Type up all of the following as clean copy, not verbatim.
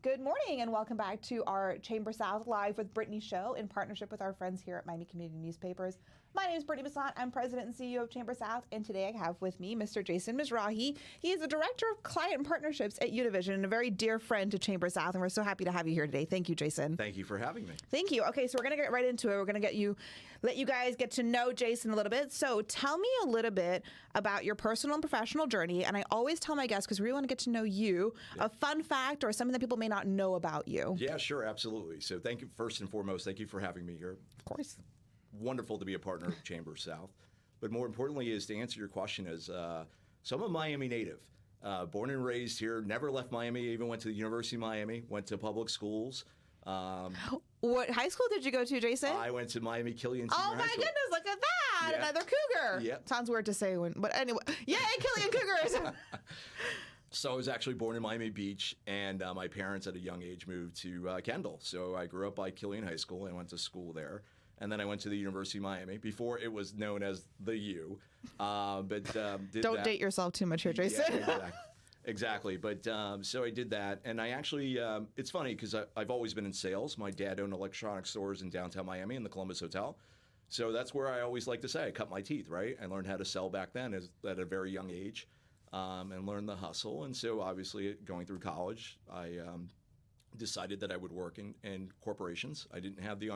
Good morning and welcome back to our Chamber South Live with Brittnie show in partnership with our friends here at Miami Community Newspapers. My name is Brittnie. I'm president and CEO of Chamber South, and today I have with me Mr. Jason Mizrachi. He is the director of client partnerships at Univision and a very dear friend to Chamber South, and we're so happy to have you here today. Thank you, Jason. Thank you for having me. Thank you. Okay, so we're going to get right into it. We're going to let you guys get to know Jason a little bit. So tell me a little bit about your personal and professional journey, and I always tell my guests, because we really want to get to know you, a fun fact or something that people may not know about you. Yeah, sure, absolutely. So thank you, first and foremost, thank you for having me here. Of course. Wonderful to be a partner of Chamber South. But more importantly is to answer your question is, so I'm a Miami native, born and raised here, never left Miami, even went to the University of Miami, went to public schools. What high school did you go to, Jason? I went to Miami Killian Senior Oh my High School. goodness, look at that. Yeah. Another cougar. Yep. Sounds weird to say, but anyway. Yay, Killian Cougars. So I was actually born in Miami Beach, and my parents at a young age moved to Kendall. So I grew up by Killian High School and went to school there. And then I went to the University of Miami before it was known as the U. Don't date yourself too much here, Jason. Yeah, exactly. But so I did that. And I actually, it's funny because I've always been in sales. My dad owned electronic stores in downtown Miami in the Columbus Hotel. So that's where I always like to say I cut my teeth, right? I learned how to sell back then at a very young age and learned the hustle. And so obviously going through college, I decided that I would work in corporations. I didn't have the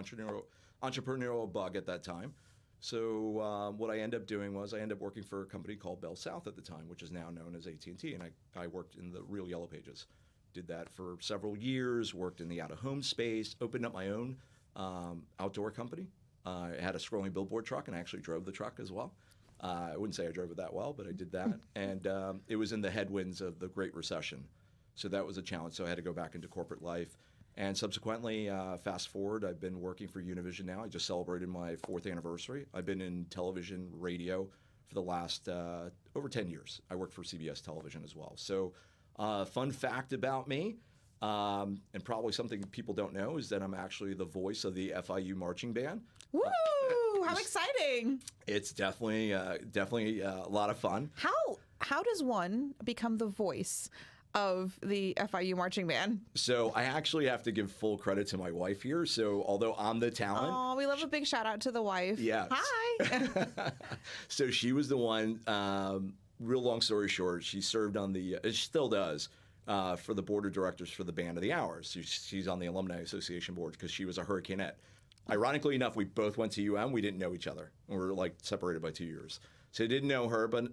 entrepreneurial bug at that time. So what I ended up doing was I ended up working for a company called Bell South at the time, which is now known as AT&T, and I worked in the real Yellow Pages. Did that for several years, worked in the out-of-home space, opened up my own outdoor company. I had a scrolling billboard truck, and I actually drove the truck as well. I wouldn't say I drove it that well, but I did that. And it was in the headwinds of the Great Recession. So that was a challenge. So I had to go back into corporate life. And subsequently, fast forward, I've been working for Univision now. I just celebrated my 4th anniversary. I've been in television, radio for the last over 10 years. I worked for CBS Television as well. So fun fact about me, and probably something people don't know, is that I'm actually the voice of the FIU marching band. Woo! How exciting! It's definitely a lot of fun. How does one become the voice of the FIU marching band? So I actually have to give full credit to my wife here. So although I'm the talent. Oh, we love a big shout out to the wife. Yeah. Hi. So she was the one, real long story short, she served on she still does, for the board of directors for the Band of the Hour. So she's on the Alumni Association board because she was a Hurricaneette. Ironically enough, we both went to UM. We didn't know each other. We were like separated by 2 years. So I didn't know her, but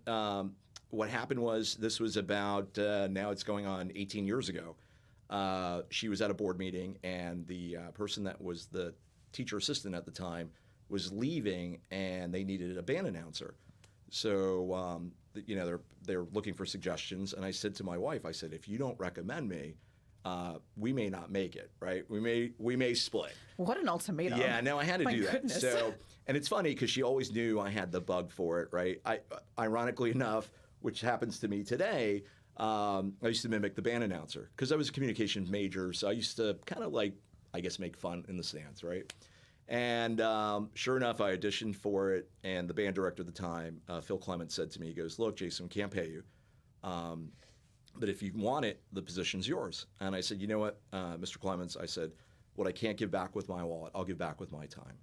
what happened was this was about, now it's going on 18 years ago. She was at a board meeting, and the person that was the teacher assistant at the time was leaving, and they needed a band announcer. So, they're looking for suggestions, and I said to my wife, I said, if you don't recommend me, we may not make it, right? We may split. What an ultimatum. Yeah, no, I had to do that. Goodness. So, and it's funny because she always knew I had the bug for it, right? Ironically enough, which happens to me today, I used to mimic the band announcer because I was a communications major. So I used to kind of make fun in the stands, right? And sure enough, I auditioned for it. And the band director at the time, Phil Clements, said to me, he goes, look, Jason, we can't pay you. But if you want it, the position's yours. And I said, you know what, Mr. Clements, I said, what I can't give back with my wallet, I'll give back with my time.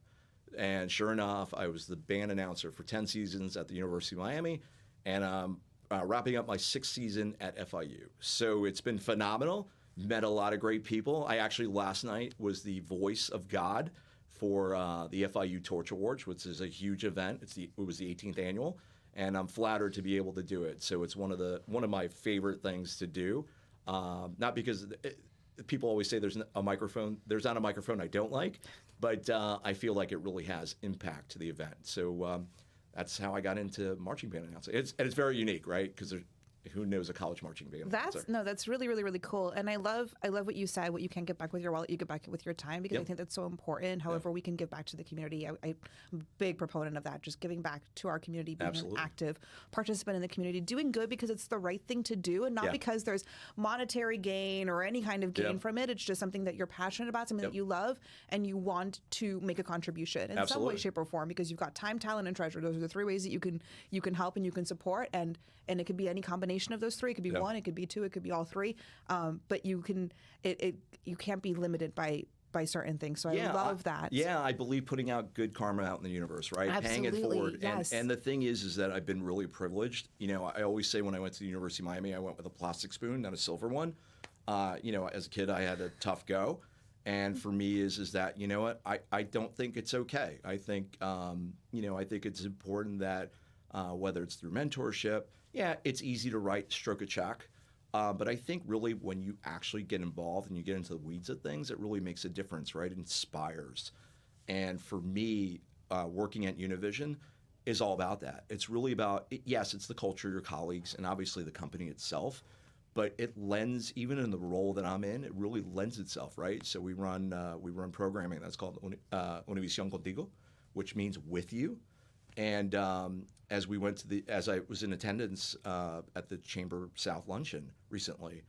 And sure enough, I was the band announcer for 10 seasons at the University of Miami. And I'm wrapping up my 6th season at FIU. So it's been phenomenal. Met a lot of great people. I actually, last night, was the voice of God for the FIU Torch Awards, which is a huge event. It was the 18th annual. And I'm flattered to be able to do it. So it's one of my favorite things to do. Not because people always say there's a microphone. There's not a microphone I don't like, but I feel like it really has impact to the event. So that's how I got into marching band announcing. It's very unique, right? Because who knows a college marching band? That's really, really, really cool. And I love what you said. What you can't give back with your wallet, you give back with your time, because I think that's so important. However, we can give back to the community. I'm a big proponent of that. Just giving back to our community, being an active participant in the community, doing good because it's the right thing to do, and not because there's monetary gain or any kind of gain from it. It's just something that you're passionate about, something that you love, and you want to make a contribution in some way, shape, or form. Because you've got time, talent, and treasure. Those are the 3 ways that you can help and you can support, and it could be any combination combination of those three. It could be one, it could be two, it could be all three. But you can't be limited by certain things. So I love that. Yeah, I believe putting out good karma out in the universe, right? Absolutely, Paying it forward. yes. And the thing is that I've been really privileged. I always say when I went to the University of Miami, I went with a plastic spoon, not a silver one. As a kid, I had a tough go. And for me is that, you know what, I don't think it's okay. I think, I think it's important that whether it's through mentorship, it's easy to write, stroke a check. But I think really when you actually get involved and you get into the weeds of things, it really makes a difference, right? It inspires. And for me, working at Univision is all about that. It's really about, yes, it's the culture, your colleagues, and obviously the company itself. But it lends, even in the role that I'm in, it really lends itself, right? So we run programming that's called Univision Contigo, which means with you. And as I was in attendance at the Chamber South luncheon recently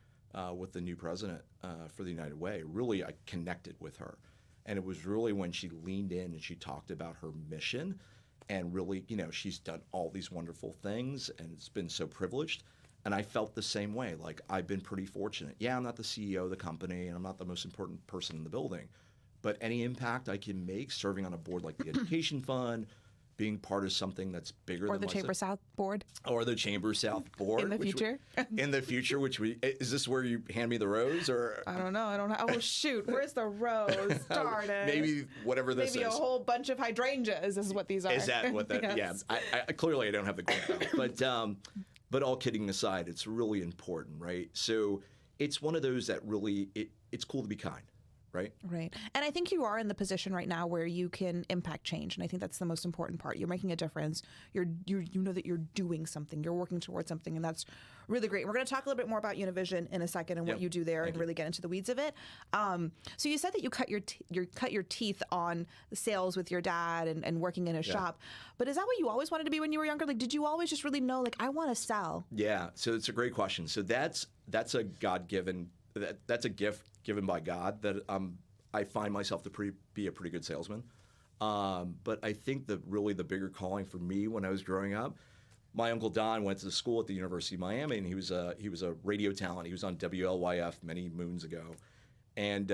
with the new president for the United Way, really I connected with her, and it was really when she leaned in and she talked about her mission, and really, she's done all these wonderful things, and it's been so privileged. And I felt the same way. Like, I've been pretty fortunate. Yeah, I'm not the CEO of the company, and I'm not the most important person in the building, but any impact I can make serving on a board like the Education Fund, being part of something that's bigger than the Chamber South board. Or the Chamber South board. In the future? In the future, is this where you hand me the rose? Or I don't know. Oh, shoot. Where's the rose? Darn it. Maybe whatever this Maybe is. a whole bunch of hydrangeas is what these are. Is that what that, yes. Yeah. I clearly I don't have the green. But all kidding aside, it's really important, right? So it's one of those that really, it's cool to be kind, right? Right. And I think you are in the position right now where you can impact change. And I think that's the most important part. You're making a difference. You know that you're doing something. You're working towards something. And that's really great. We're going to talk a little bit more about Univision in a second and what you do there and really get into the weeds of it. So you said that you cut your teeth on the sales with your dad and working in a shop. But is that what you always wanted to be when you were younger? Like, did you always just really know, like, I want to sell? Yeah. So it's a great question. So that's a God-given, that's a gift given by God that I find myself to be a pretty good salesman. But I think really the bigger calling for me when I was growing up, my Uncle Don went to school at the University of Miami, and he was a radio talent. He was on WLYF many moons ago. And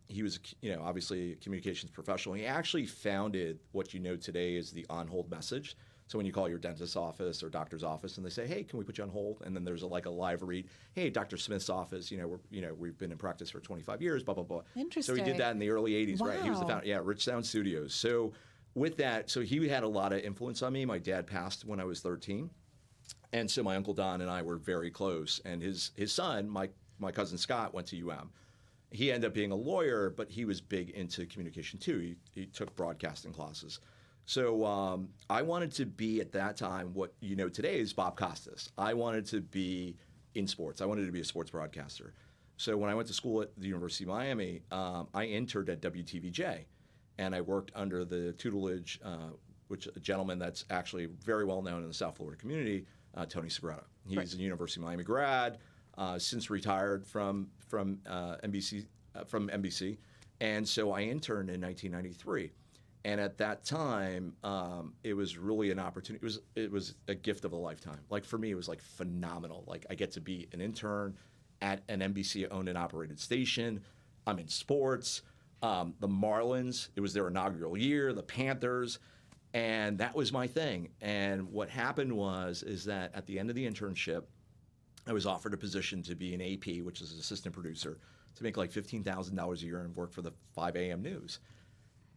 he was, obviously a communications professional. He actually founded what you know today is the on-hold message. So when you call your dentist's office or doctor's office and they say, "Hey, can we put you on hold?" And then there's a live read. "Hey, Dr. Smith's office, we've been in practice for 25 years, blah, blah, blah." Interesting. So he did that in the early 80s, wow. Right? He was the founder, Rich Sound Studios. So with that, so he had a lot of influence on me. My dad passed when I was 13. And so my Uncle Don and I were very close. And his son, my cousin Scott, went to UM. He ended up being a lawyer, but he was big into communication too. He took broadcasting classes. So I wanted to be at that time what today is Bob Costas. I wanted to be in sports. I wanted to be a sports broadcaster. So when I went to school at the University of Miami, I interned at WTVJ, and I worked under the tutelage, which a gentleman that's actually very well known in the South Florida community, Tony Sabretta. He's a University of Miami grad, since retired from NBC, and so I interned in 1993. And at that time, it was really an opportunity. It was a gift of a lifetime. Like for me, it was like phenomenal. Like I get to be an intern at an NBC-owned and operated station. I'm in sports. The Marlins, it was their inaugural year. The Panthers, and that was my thing. And what happened is that at the end of the internship, I was offered a position to be an AP, which is an assistant producer, to make like $15,000 a year and work for the 5 a.m. news.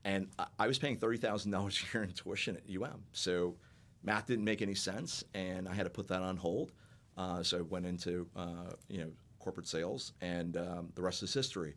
And I was paying $30,000 a year in tuition at UM. So math didn't make any sense, and I had to put that on hold. So I went into corporate sales, and the rest is history.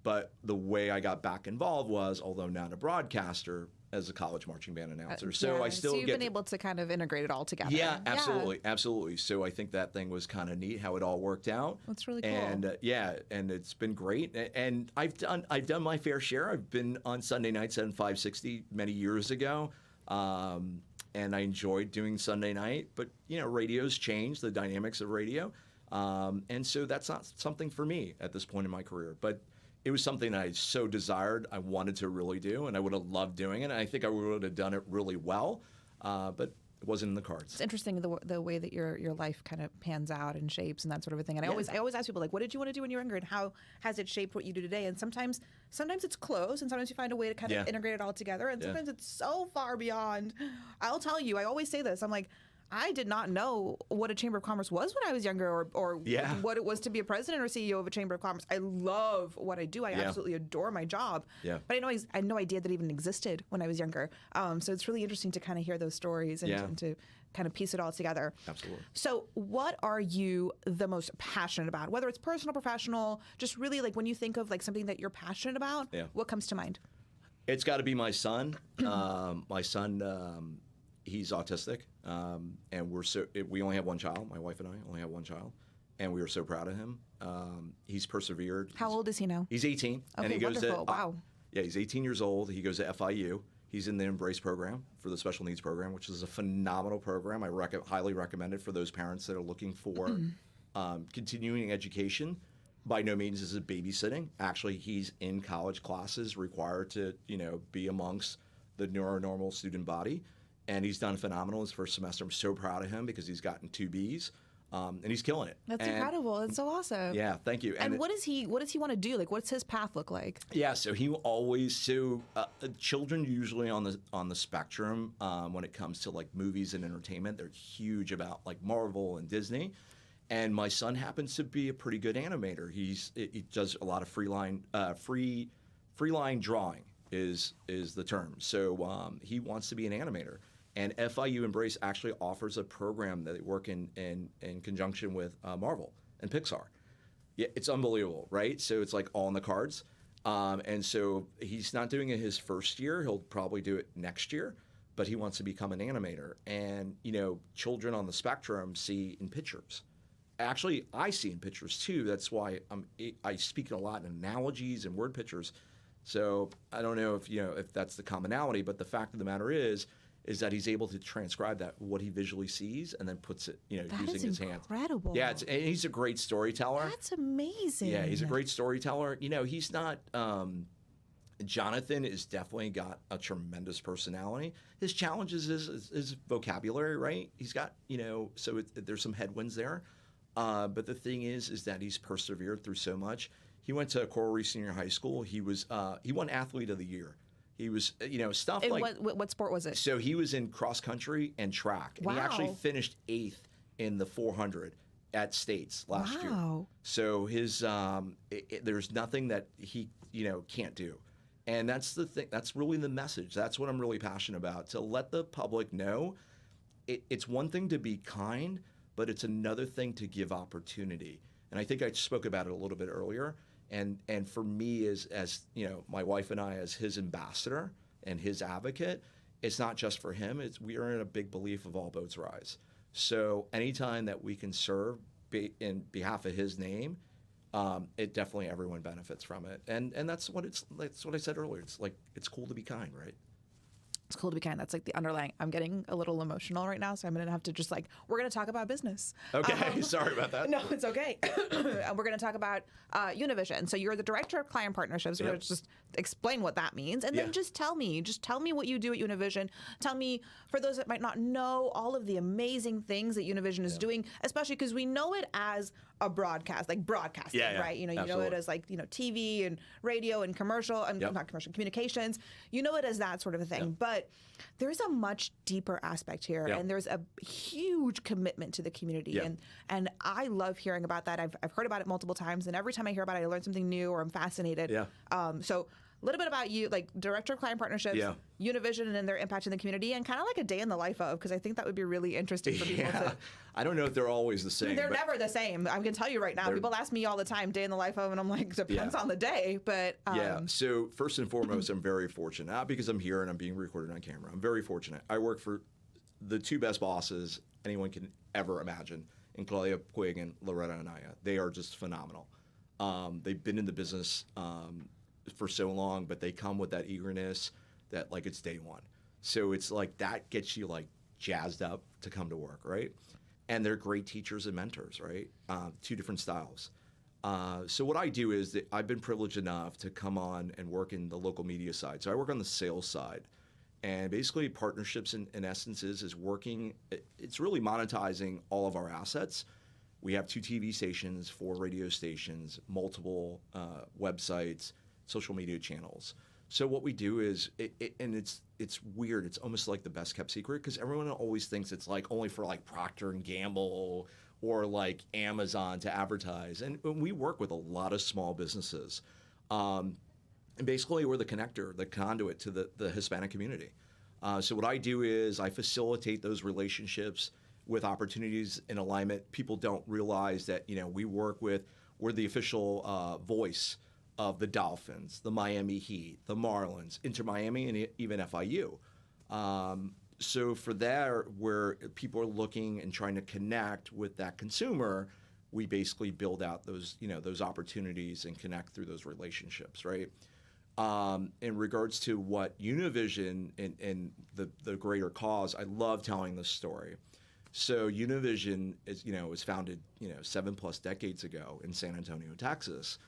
But the way I got back involved was, although not a broadcaster, as a college marching band announcer. So I still you've been able to kind of integrate it all together. Yeah, absolutely, absolutely. So I think that thing was kind of neat how it all worked out. That's really cool. And and it's been great. And I've done my fair share. I've been on Sunday nights at 560 many years ago. And I enjoyed doing Sunday night, but radio's changed, the dynamics of radio. And so that's not something for me at this point in my career. But it was something that I so desired, I wanted to really do, and I would have loved doing it. And I think I would have done it really well. But It wasn't in the cards. It's interesting the way that your life kind of pans out and shapes and that sort of a thing. And I always ask people, like, what did you want to do when you were younger, and how has it shaped what you do today? And sometimes it's close, and sometimes you find a way to kind of integrate it all together, and sometimes it's so far beyond. I'll tell you, I always say this. I'm like, I did not know what a Chamber of Commerce was when I was younger, or what it was to be a president or CEO of a Chamber of Commerce. I love what I do. I absolutely adore my job. Yeah. But I had no idea that it even existed when I was younger. So it's really interesting to kind of hear those stories and to kind of piece it all together. Absolutely. So what are you the most passionate about? Whether it's personal, professional, just really like when you think of like something that you're passionate about, what comes to mind? It's got to be my son. My son, he's autistic, and we only have one child. My wife and I only have one child, and we are so proud of him. He's persevered. How old is he now? He's 18, okay, and he goes wonderful. to wow. Yeah, he's 18 years old. He goes to FIU. He's in the Embrace program for the special needs program, which is a phenomenal program. I highly recommend it for those parents that are looking for continuing education. By no means is it babysitting. Actually, he's in college classes, required to be amongst the neuronormal student body. And he's done phenomenal his first semester. I'm so proud of him because he's gotten 2 Bs, and he's killing it. That's incredible. That's so awesome. Yeah, thank you. And what does he want to do? Like, what's his path look like? Yeah, so children usually on the spectrum when it comes to like movies and entertainment, they're huge about like Marvel and Disney. And my son happens to be a pretty good animator. He does a lot of free line drawing is the term. So he wants to be an animator. And FIU Embrace actually offers a program that they work in conjunction with Marvel and Pixar. Yeah, it's unbelievable, right? So it's like all in the cards. And so he's not doing it his first year. He'll probably do it next year, but he wants to become an animator. And, children on the spectrum see in pictures. Actually, I see in pictures too. That's why I speak a lot in analogies and word pictures. So I don't know if that's the commonality, but the fact of the matter is that he's able to transcribe what he visually sees and then puts it, using his hands. Incredible. Yeah, and he's a great storyteller. That's amazing. Yeah, he's a great storyteller. He's not. Jonathan has definitely got a tremendous personality. His challenge is his vocabulary, right? He's got, so there's some headwinds there. But the thing is that he's persevered through so much. He went to Coral Reef Senior High School. He won Athlete of the Year. He was, stuff and like. What sport was it? So he was in cross country and track. Wow. And he actually finished 8th in the 400 at States last year. So his, there's nothing that he, can't do. And that's the thing. That's really the message. That's what I'm really passionate about. To let the public know, it's one thing to be kind, but it's another thing to give opportunity. And I think I spoke about it a little bit earlier. And for me, as my wife and I, as his ambassador and his advocate, it's not just for him. We are in a big belief of all boats rise. So anytime that we can serve in behalf of his name, it definitely everyone benefits from it. And that's what I said earlier. It's like it's cool to be kind, right? It's cool to be kind. That's like the underlying. I'm getting a little emotional right now, so I'm going to have to just we're going to talk about business. Okay, sorry about that. No, it's okay. And we're going to talk about Univision. So you're the director of client partnerships. We're going to just explain what that means, and then just tell me what you do at Univision. Tell me, for those that might not know, all of the amazing things that Univision is doing, especially because we know it as a broadcasting, right? You know it as TV and radio and commercial, and not commercial, communications. You know it as that sort of a thing, but there's a much deeper aspect here, and there's a huge commitment to the community, and I love hearing about that. I've heard about it multiple times, and every time I hear about it, I learn something new or I'm fascinated. So a little bit about you, like Director of Client Partnerships, Univision and their impact in the community, and kind of like a day in the life of, because I think that would be really interesting for people to... I don't know if they're always the same. They're never the same. I can tell you right now. People ask me all the time, day in the life of, and I'm like, depends on the day, but... So first and foremost, I'm very fortunate, not because I'm here and I'm being recorded on camera. I'm very fortunate. I work for the 2 best bosses anyone can ever imagine, in Claudia Puig and Loretta Anaya. They are just phenomenal. They've been in the business for so long, but they come with that eagerness that like it's day one. So it's like that gets you like jazzed up to come to work, right? And they're great teachers and mentors, right? 2 different styles. So what I do is that I've been privileged enough to come on and work in the local media side. So I work on the sales side. And basically partnerships in essence is working, it's really monetizing all of our assets. We have 2 TV stations, 4 radio stations, multiple websites, social media channels. So what we do is, and it's weird, it's almost like the best kept secret because everyone always thinks it's like only for like Procter & Gamble or like Amazon to advertise. And we work with a lot of small businesses. And basically, we're the connector, the conduit to the Hispanic community. So what I do is I facilitate those relationships with opportunities in alignment. People don't realize that, we're the official voice of the Dolphins, the Miami Heat, the Marlins, Inter Miami, and even FIU. So for that, where people are looking and trying to connect with that consumer, we basically build out those, those opportunities and connect through those relationships, right? In regards to what Univision and the greater cause, I love telling this story. So Univision was founded, 7+ decades ago in San Antonio, Texas.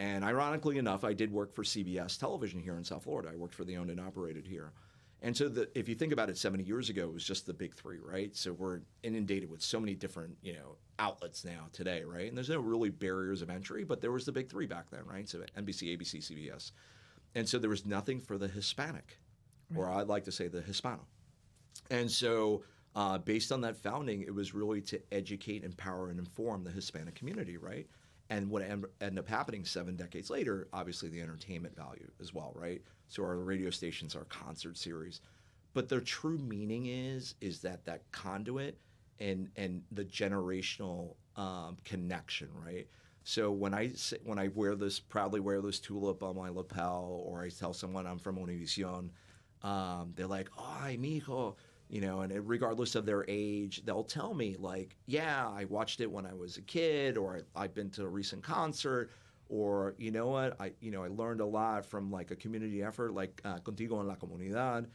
And ironically enough, I did work for CBS television here in South Florida. I worked for the owned and operated here. And so if you think about it, 70 years ago, it was just the big 3, right? So we're inundated with so many different, outlets now today, right? And there's no really barriers of entry, but there was the big 3 back then, right? So NBC, ABC, CBS. And so there was nothing for the Hispanic, or I'd like to say the Hispano. And so based on that founding, it was really to educate, empower, and inform the Hispanic community, right? And what ended up happening 7 decades later, obviously the entertainment value as well, right? So our radio stations, our concert series. But their true meaning is that conduit and the generational connection, right? So when I proudly wear this tulip on my lapel, or I tell someone I'm from Univision, they're like, "Ay, mijo," and regardless of their age, they'll tell me like, "Yeah, I watched it when I was a kid," or "I've been to a recent concert," or "You know what, I learned a lot from like a community effort like Contigo en la Comunidad,"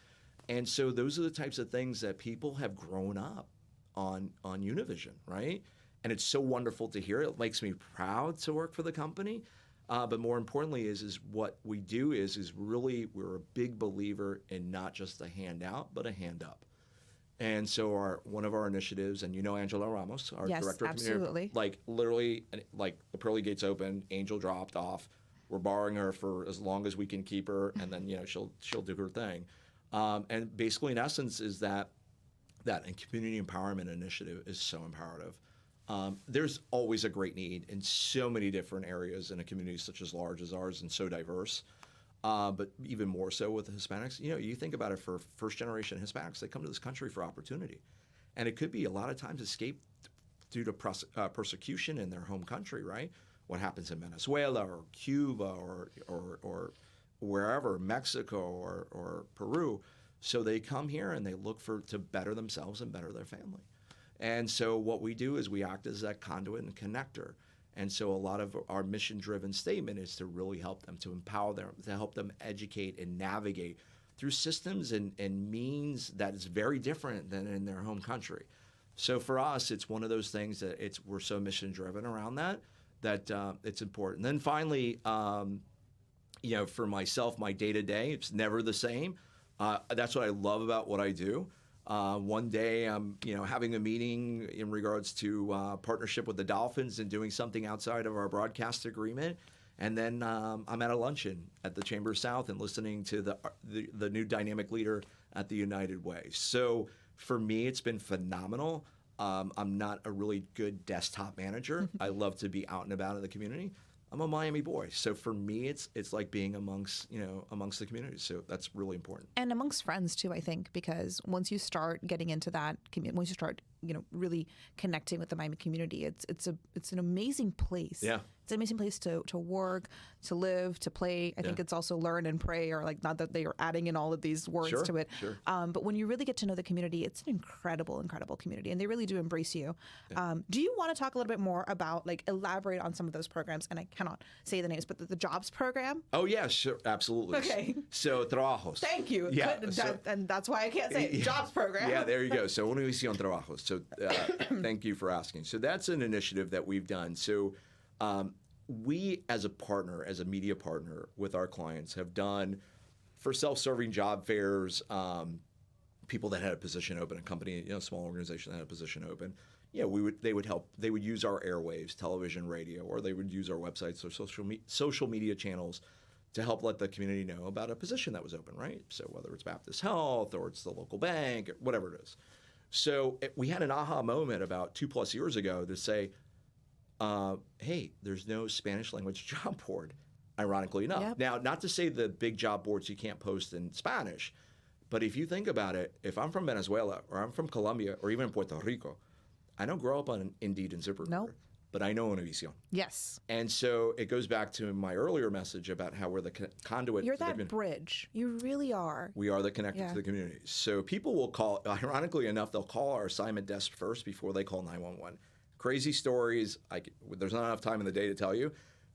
and so those are the types of things that people have grown up on Univision, right? And it's so wonderful to hear. It makes me proud to work for the company. But more importantly is what we do is really we're a big believer in not just a handout, but a hand up. And so one of our initiatives, and Angela Ramos, our director of community, like literally, like the pearly gates open, Angel dropped off. We're borrowing her for as long as we can keep her, and then she'll do her thing. And basically, in essence, is that and community empowerment initiative is so imperative. There's always a great need in so many different areas in a community such as large as ours and so diverse, but even more so with the Hispanics. You think about it, for first-generation Hispanics, they come to this country for opportunity. And it could be a lot of times escape due to persecution in their home country, right? What happens in Venezuela or Cuba or wherever, Mexico or Peru. So they come here and they look to better themselves and better their family. And so what we do is we act as that conduit and connector. And so a lot of our mission-driven statement is to really help them, to empower them, to help them educate and navigate through systems and means that is very different than in their home country. So for us, it's one of those things that we're so mission-driven around that it's important. And then finally, for myself, my day-to-day, it's never the same. That's what I love about what I do. One day I'm, having a meeting in regards to partnership with the Dolphins and doing something outside of our broadcast agreement. And then I'm at a luncheon at the Chamber of South and listening to the new dynamic leader at the United Way. So for me, it's been phenomenal. I'm not a really good desktop manager. I love to be out and about in the community. I'm a Miami boy, so for me, it's like being amongst the community. So that's really important. And amongst friends too, I think, because once you start getting into that community, once you start, really connecting with the Miami community, it's an amazing place. Yeah. It's an amazing place to work, to live, to play. I think it's also learn and pray, or like, not that they are adding in all of these words to it. Sure. But when you really get to know the community, it's an incredible, incredible community, and they really do embrace you. Yeah. Do you want to talk a little bit more about, elaborate on some of those programs? And I cannot say the names, but the jobs program? Oh, yeah, sure. Absolutely. Okay. So, Trabajos. Thank you. Yeah. And that's why I can't say it. Jobs program. Yeah, there you go. So, Univision Trabajos. So, thank you for asking. So, that's an initiative that we've done. So, we as a partner, as a media partner with our clients, have done for self-serving job fairs, people that had a position open, a company, small organization that had a position open, they would use our airwaves, television, radio, or they would use our websites or social media channels to help let the community know about a position that was open, right? So whether it's Baptist Health or it's the local bank, or whatever it is. So we had an aha moment about 2+ years ago to say, hey, there's no Spanish language job board, ironically enough. Yep. Now, not to say the big job boards you can't post in Spanish, but if you think about it, if I'm from Venezuela or I'm from Colombia or even Puerto Rico, I don't grow up on Indeed and ZipRecruiter, Nope. but I know Univision. Yes. And so it goes back to my earlier message about how we're the conduit. You're that bridge. You really are. We are the connector to the community. So people will call, ironically enough, they'll call our assignment desk first before they call 911. Crazy stories. There's not enough time in the day to tell you,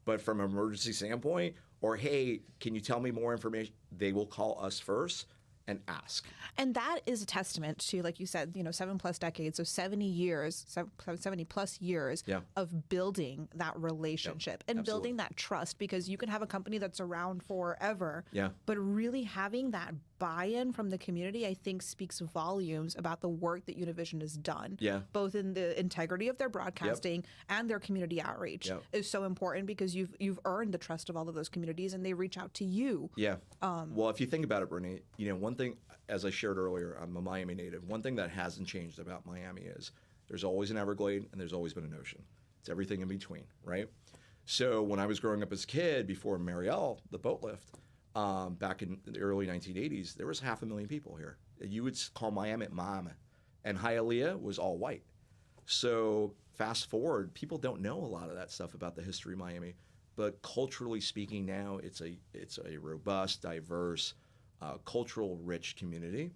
but from an emergency standpoint, or hey, can you tell me more information? They will call us first and ask. And that is a testament to, like you said, 7+ decades, so 70 years, 70+ years of building that relationship and building that trust, because you can have a company that's around forever, but really having that buy-in from the community, I think, speaks volumes about the work that Univision has done, both in the integrity of their broadcasting and their community outreach is so important, because you've earned the trust of all of those communities and they reach out to you. Well, if you think about it, Brittnie, one thing, as I shared earlier, I'm a Miami native. One thing that hasn't changed about Miami is there's always an Everglade and there's always been an ocean. It's everything in between, right? So when I was growing up as a kid, before Mariel, the boat lift, back in the early 1980s, there was 500,000 people here. You would call Miami Mama, and Hialeah was all white. So fast forward, people don't know a lot of that stuff about the history of Miami, but culturally speaking now, it's a robust, diverse, cultural rich community.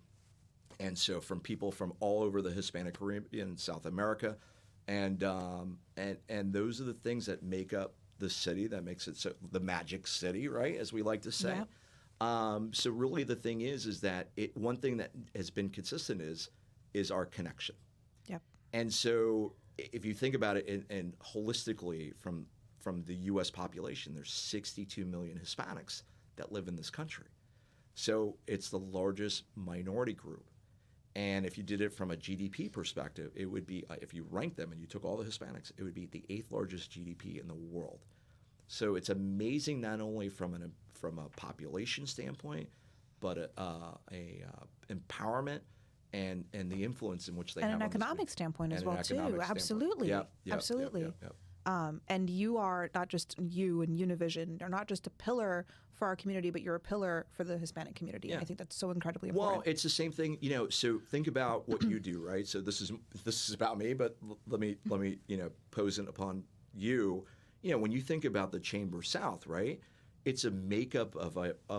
And so from people from all over the Hispanic Caribbean, South America, and those are the things that make up the city, that makes it so the magic city, right, as we like to say. So really the thing is that one thing that has been consistent is our connection. And so if you think about it and holistically from the U.S. population, there's 62 million Hispanics that live in this country. So it's the largest minority group. And if you did it from a GDP perspective, it would be, if you ranked them and you took all the Hispanics, it would be the 8th largest GDP in the world. So it's amazing not only from a population standpoint, but a empowerment and the influence in which they have an on economic standpoint as well too. Absolutely, absolutely. And you are not just you and Univision. You're not just a pillar for our community, but you're a pillar for the Hispanic community. And I think that's so incredibly important. Well, it's the same thing, so think about what you do, right? So this is about me, but let me pose it upon you. When you think about the Chamber South, right? It's a makeup of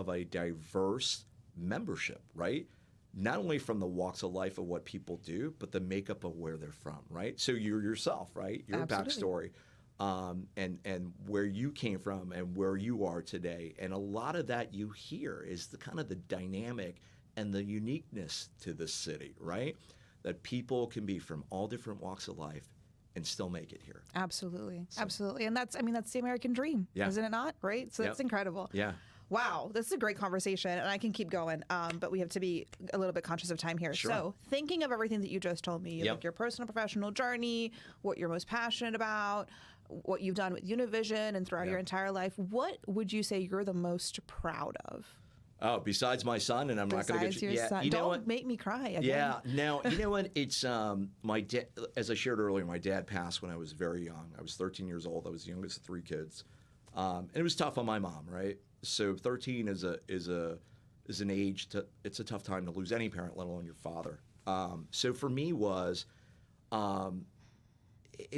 a diverse membership, right? Not only from the walks of life of what people do, but the makeup of where they're from, right? So you're yourself, right? Your backstory. And where you came from and where you are today. And a lot of that you hear is the kind of the dynamic and the uniqueness to the city, right? That people can be from all different walks of life and still make it here. Absolutely. Absolutely. And that's the American dream, isn't it not? Right? So that's incredible. Wow, this is a great conversation, and I can keep going, but we have to be a little bit conscious of time here. Sure. So thinking of everything that you just told me, like your personal professional journey, what you're most passionate about, what you've done with Univision and throughout your entire life, what would you say you're the most proud of? Oh, besides my son, and I'm not going to get you. Your son. Don't make me cry again. Yeah, now, you know what? It's my dad, as I shared earlier, my dad passed when I was very young. I was 13 years old. I was the youngest of 3 kids. And it was tough on my mom, right? So 13 is an age it's a tough time to lose any parent, let alone your father. So for me it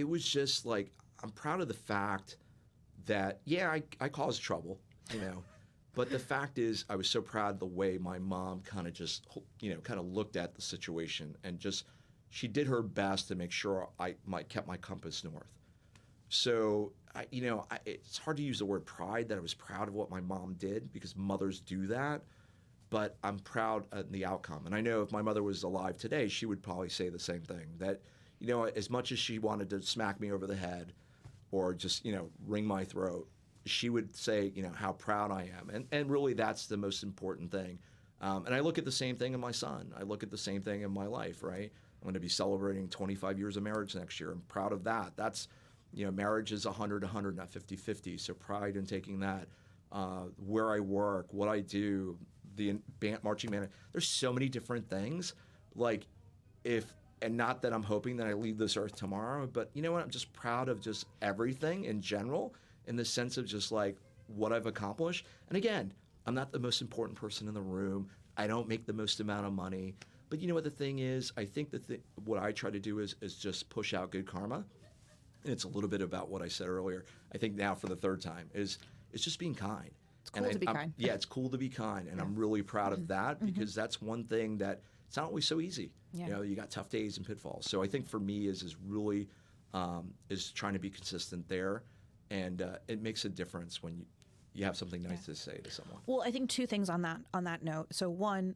was just like, I'm proud of the fact that, I caused trouble, but the fact is I was so proud of the way my mom kind of looked at the situation and she did her best to make sure I kept my compass north. So, it's hard to use the word pride, that I was proud of what my mom did, because mothers do that, but I'm proud of the outcome. And I know if my mother was alive today, she would probably say the same thing, that, as much as she wanted to smack me over the head or just, wring my throat, she would say, how proud I am. And really that's the most important thing. And I look at the same thing in my son. I look at the same thing in my life, right? I'm going to be celebrating 25 years of marriage next year. I'm proud of that. That's, marriage is 100, not 50-50. So pride in taking that. Where I work, what I do, the marching band. There's so many different things. And not that I'm hoping that I leave this earth tomorrow, but you know what? I'm just proud of just everything in general, in the sense of just like what I've accomplished. And again, I'm not the most important person in the room. I don't make the most amount of money. But you know what the thing is? I think what I try to do is just push out good karma. And it's a little bit about what I said earlier. I think now for the third time is it's just being kind. It's cool to be kind. Yeah, it's cool to be kind. And I'm really proud of that because that's one thing that it's not always so easy. Yeah. You got tough days and pitfalls. So I think for me is really is trying to be consistent there. And it makes a difference when you have something nice to say to someone. Well, I think two things on that note. So one,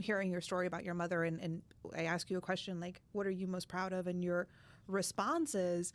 hearing your story about your mother, and I ask you a question like, what are you most proud of? And your response is,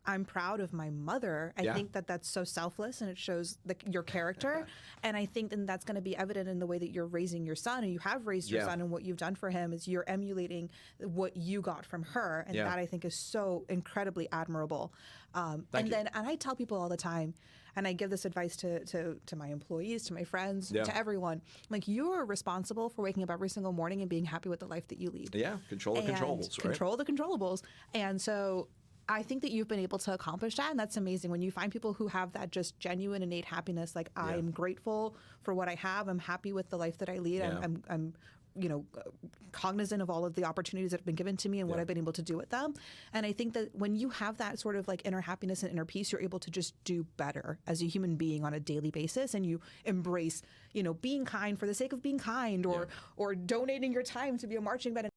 I'm proud of my mother. I think that's so selfless, and it shows your character. And I think then that's going to be evident in the way that you're raising your son, and you have raised your son, and what you've done for him is you're emulating what you got from her, and that I think is so incredibly admirable. And I tell people all the time, and I give this advice to my employees, to my friends, to everyone. Like, you are responsible for waking up every single morning and being happy with the life that you lead. Yeah, control the controllables, right? Control the controllables. And so I think that you've been able to accomplish that, and that's amazing. When you find people who have that just genuine, innate happiness, like I'm grateful for what I have, I'm happy with the life that I lead, I'm cognizant of all of the opportunities that have been given to me and what I've been able to do with them. And I think that when you have that sort of like inner happiness and inner peace, you're able to just do better as a human being on a daily basis, and you embrace, being kind for the sake of being kind, or donating your time to be a marching band.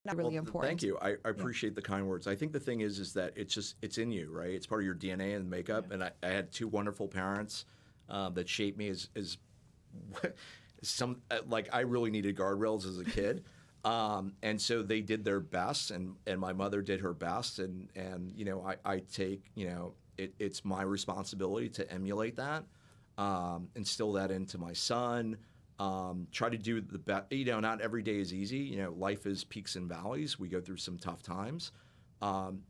Not really important. Thank you. I appreciate the kind words. I think the thing is that it's in you, right? It's part of your DNA and makeup. And I had two wonderful parents that shaped me as I really needed guardrails as a kid. And so they did their best, and my mother did her best. And I take, it's my responsibility to emulate that, instill that into my son. Try to do the best. Not every day is easy. Life is peaks and valleys. We go through some tough times. And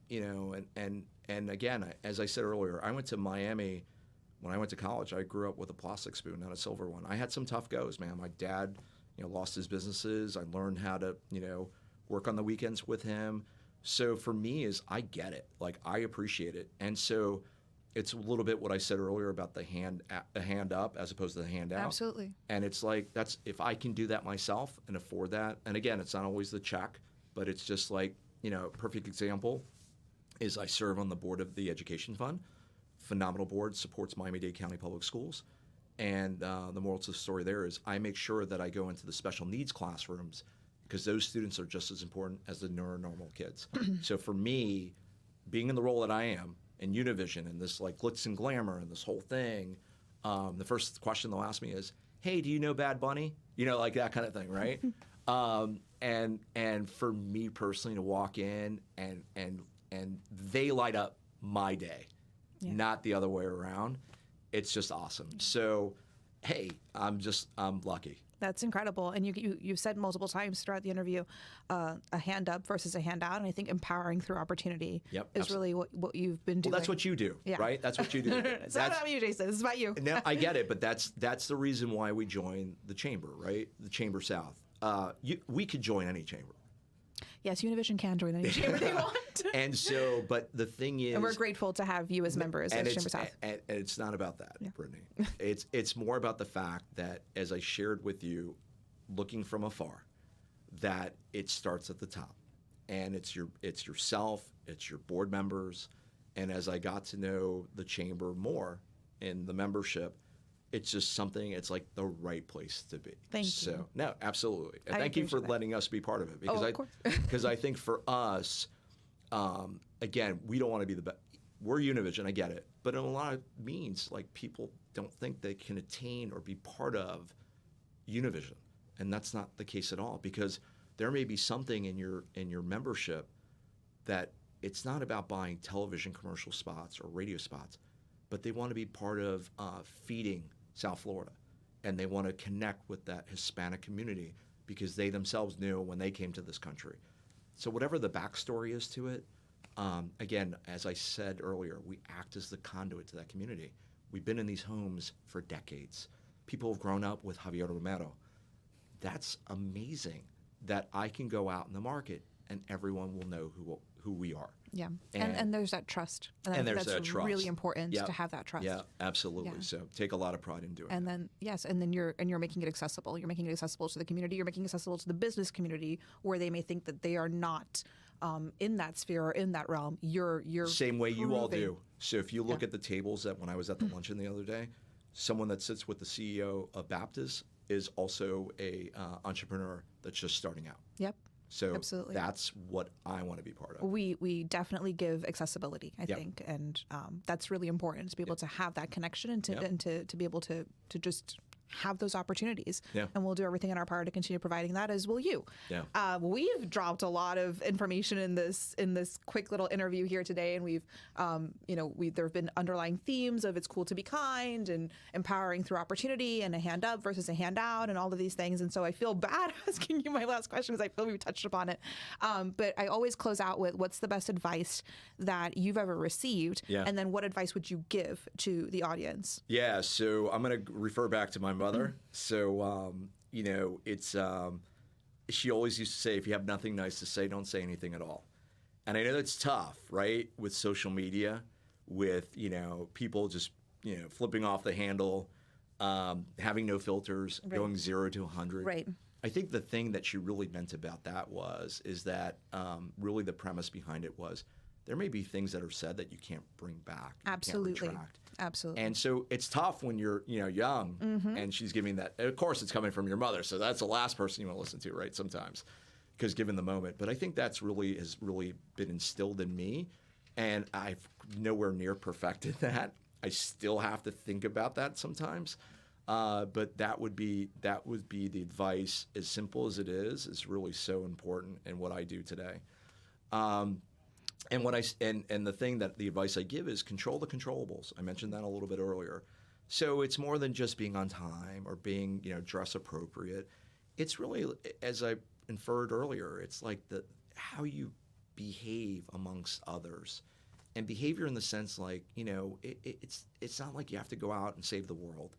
again, as I said earlier, I went to Miami when I went to college. I grew up with a plastic spoon, not a silver one. I had some tough goes, man. My dad, lost his businesses. I learned how to, work on the weekends with him. So for me, I get it. Like, I appreciate it. And so it's a little bit what I said earlier about the hand up as opposed to the hand out. Absolutely. And it's like, that's, if I can do that myself and afford that, and again, it's not always the check, but it's just like, perfect example is I serve on the board of the Education Fund. Phenomenal board, supports Miami-Dade County Public Schools. And the moral to the story there is I make sure that I go into the special needs classrooms because those students are just as important as the neuronormal kids. So for me, being in the role that I am, in Univision and this like glitz and glamour and this whole thing, the first question they'll ask me is, hey, do you know Bad Bunny? Like that kind of thing, right? And for me personally to walk in and they light up my day, not the other way around. It's just awesome. So, hey, I'm lucky. That's incredible. And you've said multiple times throughout the interview, a hand up versus a hand out. And I think empowering through opportunity is really what you've been doing. Well, that's what you do, right? That's what you do. It's not about you, Jason. It's about you. No, I get it. But that's the reason why we joined the chamber, right? The Chamber South. We could join any chamber. Yes, Univision can join any chamber they want. And so, but the thing is... And we're grateful to have you as members of Chamber South. And it's not about that, Brittnie. It's more about the fact that, as I shared with you, looking from afar, that it starts at the top. And it's yourself, it's your board members. And as I got to know the chamber more and the membership, it's just something, it's like the right place to be. Thank you. No, absolutely. And thank you for letting us be part of it. Because of course. Because I think for us, again, we don't want to be the best. We're Univision, I get it. But in a lot of means, like, people don't think they can attain or be part of Univision. And that's not the case at all, because there may be something in your membership that it's not about buying television commercial spots or radio spots, but they want to be part of feeding South Florida, and they want to connect with that Hispanic community because they themselves knew when they came to this country. So whatever the backstory is to it, again, as I said earlier, we act as the conduit to that community. We've been in these homes for decades. People have grown up with Javier Romero. That's amazing that I can go out in the market and everyone will know who we are. Yeah, and there's that trust. And there's that's that trust. really important to have that trust. Yeah, absolutely. Yeah. So take a lot of pride in doing and that. Then yes, and then you're making it accessible. You're making it accessible to the community. You're making it accessible to the business community where they may think that they are not in that sphere or in that realm. You're same way proving. You all do. So if you look at the tables that when I was at the luncheon the other day, someone that sits with the CEO of Baptist is also a entrepreneur that's just starting out. Yep. So absolutely. That's what I want to be part of. We definitely give accessibility, I think, and that's really important to be able to have that connection and to be able to just have those opportunities. Yeah. And we'll do everything in our power to continue providing that, as will you. Yeah. We've dropped a lot of information in this quick little interview here today, and we've there have been underlying themes of it's cool to be kind and empowering through opportunity and a hand up versus a hand out and all of these things. And so I feel bad asking you my last question because I feel we've touched upon it. But I always close out with what's the best advice that you've ever received, and then what advice would you give to the audience? Yeah. So I'm going to refer back to my mother. So, it's she always used to say, if you have nothing nice to say, don't say anything at all. And I know that's tough, right? With social media, with, people just, flipping off the handle, having no filters, going 0 to 100. Right. I think the thing that she really meant about that is that really the premise behind it was there may be things that are said that you can't bring back. Absolutely. You can't retract. Absolutely. And so it's tough when you're, young, and she's giving that. Of course, it's coming from your mother, so that's the last person you want to listen to, right? Sometimes, because given the moment. But I think that's has really been instilled in me, and I've nowhere near perfected that. I still have to think about that sometimes. But that would be the advice, as simple as it is really so important in what I do today. And the thing that the advice I give is control the controllables. I mentioned that a little bit earlier. So it's more than just being on time or being, dress appropriate. It's really, as I inferred earlier, it's like how you behave amongst others, and behavior in the sense like, it's not like you have to go out and save the world,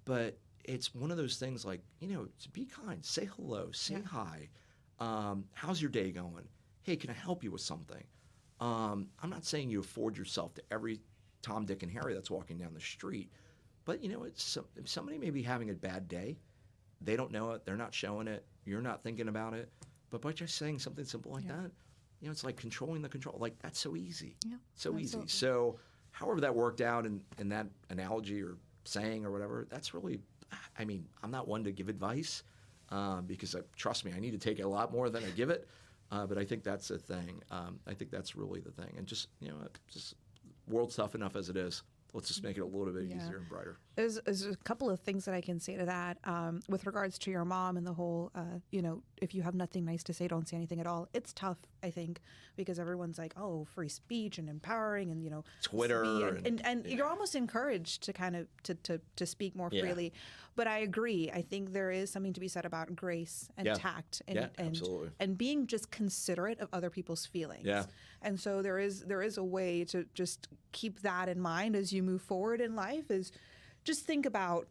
but it's one of those things like, to be kind, say hello, say hi. How's your day going? Hey, can I help you with something? I'm not saying you afford yourself to every Tom, Dick, and Harry that's walking down the street, but if somebody may be having a bad day, they don't know it, they're not showing it, you're not thinking about it, but by just saying something simple like that, it's like controlling the control. Like that's so easy, so easy. So however that worked out in that analogy or saying or whatever, that's really, I'm not one to give advice because trust me, I need to take it a lot more than I give it. But I think that's the thing. I think that's really the thing. And just, just world's tough enough as it is. Let's just make it a little bit easier and brighter. There's a couple of things that I can say to that with regards to your mom and the whole, if you have nothing nice to say, don't say anything at all. It's tough, I think, because everyone's like, oh, free speech and empowering and, Twitter. And you're almost encouraged to kind of to speak more freely. But I agree. I think there is something to be said about grace and tact and being just considerate of other people's feelings. Yeah. And so there is a way to just keep that in mind as you move forward in life, is just think about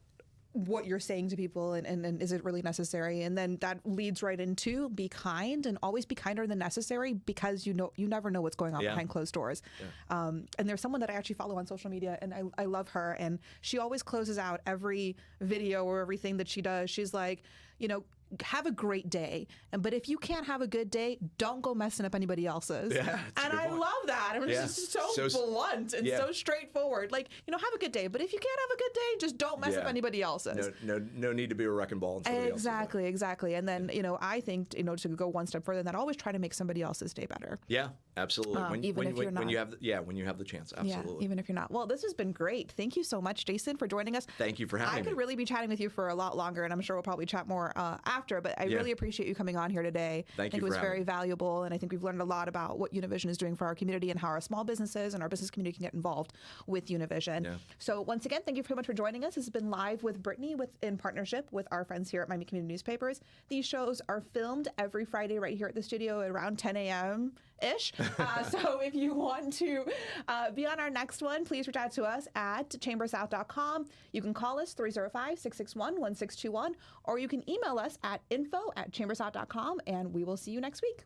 what you're saying to people and is it really necessary? And then that leads right into be kind, and always be kinder than necessary, because you never know what's going on behind closed doors. Yeah. And there's someone that I actually follow on social media, and I love her, and she always closes out every video or everything that she does. She's like, have a great day. But if you can't have a good day, don't go messing up anybody else's. Yeah, and I love that. It's just so blunt and so straightforward. Like, have a good day. But if you can't have a good day, just don't mess up anybody else's. No need to be a wrecking ball in somebody else's life. Exactly. And then, I think, to go one step further than that, always try to make somebody else's day better. Yeah, absolutely. When you have the chance. Absolutely. Yeah, even if you're not. Well, this has been great. Thank you so much, Jason, for joining us. Thank you for having me. I could really be chatting with you for a lot longer, and I'm sure we'll probably chat more after after, but I really appreciate you coming on here today. Thank you. I think it was very valuable, and I think we've learned a lot about what Univision is doing for our community and how our small businesses and our business community can get involved with Univision. Yeah. So once again, thank you very much for joining us. This has been Live with Brittnie in partnership with our friends here at Miami Community Newspapers. These shows are filmed every Friday right here at the studio at around 10 a.m.-ish. So if you want to be on our next one, please reach out to us at chambersouth.com. You can call us 305-661-1621, or you can email us at info@chambersouth.com, and we will see you next week.